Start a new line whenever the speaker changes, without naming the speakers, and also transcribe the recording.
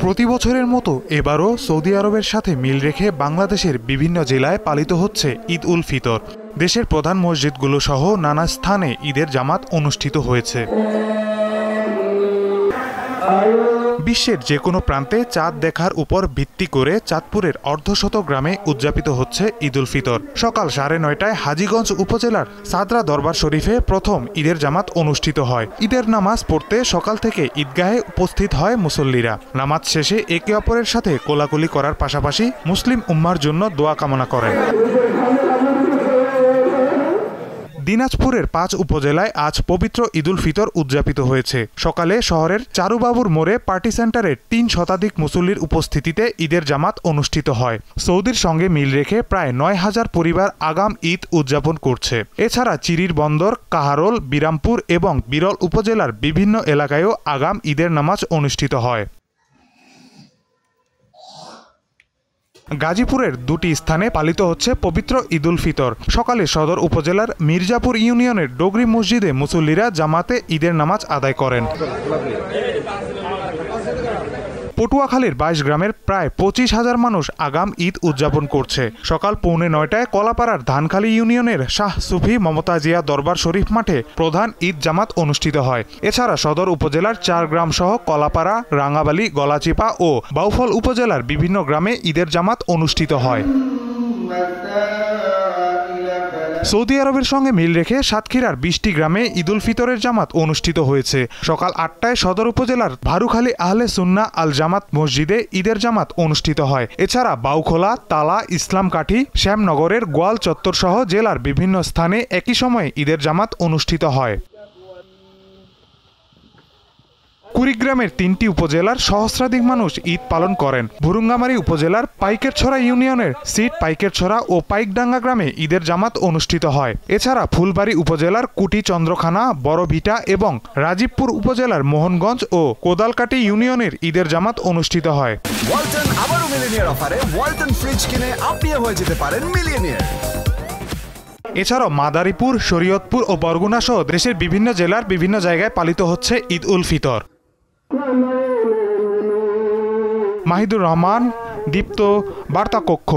প্রতি বছরের মতো এবারও সৌদি আরবের সাথে মিল রেখে বাংলাদেশের বিভিন্ন জেলায় পালিত হচ্ছে ঈদ উল ফিতর। দেশের প্রধান মসজিদগুলো সহ নানা স্থানে ঈদের জামাত অনুষ্ঠিত হয়েছে। বিশ্বের যে কোনো প্রান্তে চাঁদ দেখার উপর ভিত্তি করে চাঁদপুরের অর্ধশত গ্রামে উদযাপিত হচ্ছে ঈদ উল ফিতর। সকাল 9:30টায় হাজীগঞ্জ উপজেলার সাদরা দরবার শরীফে প্রথম ঈদের জামাত অনুষ্ঠিত হয়। ঈদের নামাজ পড়তে সকাল থেকে ঈদগাহে উপস্থিত হয় মুসল্লিরা। নামাজ শেষে একে অপরের সাথে কোলাকুলি করার পাশাপাশি মুসলিম উম্মার জন্য দোয়া কামনা করেন। দিনাজপুরের 5 উপজেলায় আজ পবিত্র ঈদ উল ফিতর উদযাপিত হয়েছে। সকালে শহরের চারুবাবুর মোড়ে পার্টি সেন্টারে 3 শতাধিক মুসল্লির উপস্থিতিতে ঈদের জামাত অনুষ্ঠিত হয়। সৌদির সঙ্গে মিল রেখে প্রায় 9,000 পরিবার আগাম ঈদ উদযাপন করছে। এছাড়া চিরির বন্দর, কাহারোল, বিরামপুর এবং বিরল উপজেলার বিভিন্ন এলাকায়ও আগাম ঈদের নামাজ অনুষ্ঠিত হয়। গাজীপুরের 2টি স্থানে পালিত হচ্ছে পবিত্র ঈদ উল ফিতর। সকালে সদর উপজেলার মির্জাপুর ইউনিয়নের ডোগরি মসজিদে মুসল্লিরা জামাতে ঈদের নামাজ আদায় করেন। পটুয়াখালীর 22 গ্রামের প্রায় 25,000 মানুষ আগাম ঈদ উদযাপন করছে। সকাল 9:45টায় কলাপাড়ার ধানখালী ইউনিয়নের শাহ সুফি মমতাজিয়া দরবার শরীফ মাঠে প্রধান ঈদ জামাত অনুষ্ঠিত হয়। এছাড়া সদর উপজেলার 4 গ্রাম সহ কলাপাড়া, রাঙ্গাবালী, গলাচিপা ও বাউফল উপজেলার বিভিন্ন গ্রামে ঈদের জামাত অনুষ্ঠিত হয়। সৌদি আরবের সঙ্গে মিল রেখে সাতক্ষীরার 20টি গ্রামে ঈদ উল ফিতরের জামাত অনুষ্ঠিত হয়েছে। সকাল 8টায় সদর উপজেলার ভারুখালী আহলে সুন্নাহ আল জামাত মসজিদে ঈদের জামাত অনুষ্ঠিত হয়। এছাড়া বাউখোলা, তালা, ইসলামকাঠি, শ্যামনগরের গোয়াল চত্বর সহ জেলার বিভিন্ন স্থানে একই সময়ে ঈদের জামাত অনুষ্ঠিত হয়। কুড়িগ্রামের 3টি উপজেলার সহস্রাধিক মানুষ ঈদ পালন করেন। ভুরুঙ্গামারী উপজেলার পাইকেরছড়া ইউনিয়নের সিট পাইকেরছড়া ও পাইকডাঙ্গা গ্রামে ঈদের জামাত অনুষ্ঠিত হয়। এছাড়া ফুলবাড়ী উপজেলার কুটি চন্দ্রখানা, বড়ভিটা এবং রাজীবপুর উপজেলার মোহনগঞ্জ ও কোদালকাটি ইউনিয়নের ঈদের জামাত অনুষ্ঠিত হয়।
ওয়ালটন আবারো মিলিয়নিয়ার অফারে ওয়ালটন ফ্রিজ কিনে আপনিও হয়ে যেতে পারেন মিলিয়নিয়ার।
এছাড়াও মাদারীপুর, শরীয়তপুর ও বরগুনা সহ দেশের বিভিন্ন জেলার বিভিন্ন জায়গায় পালিত হচ্ছে ঈদ উল ফিতর। মাহিদুর রহমান, দীপ্ত, বার্তা কক্ষ।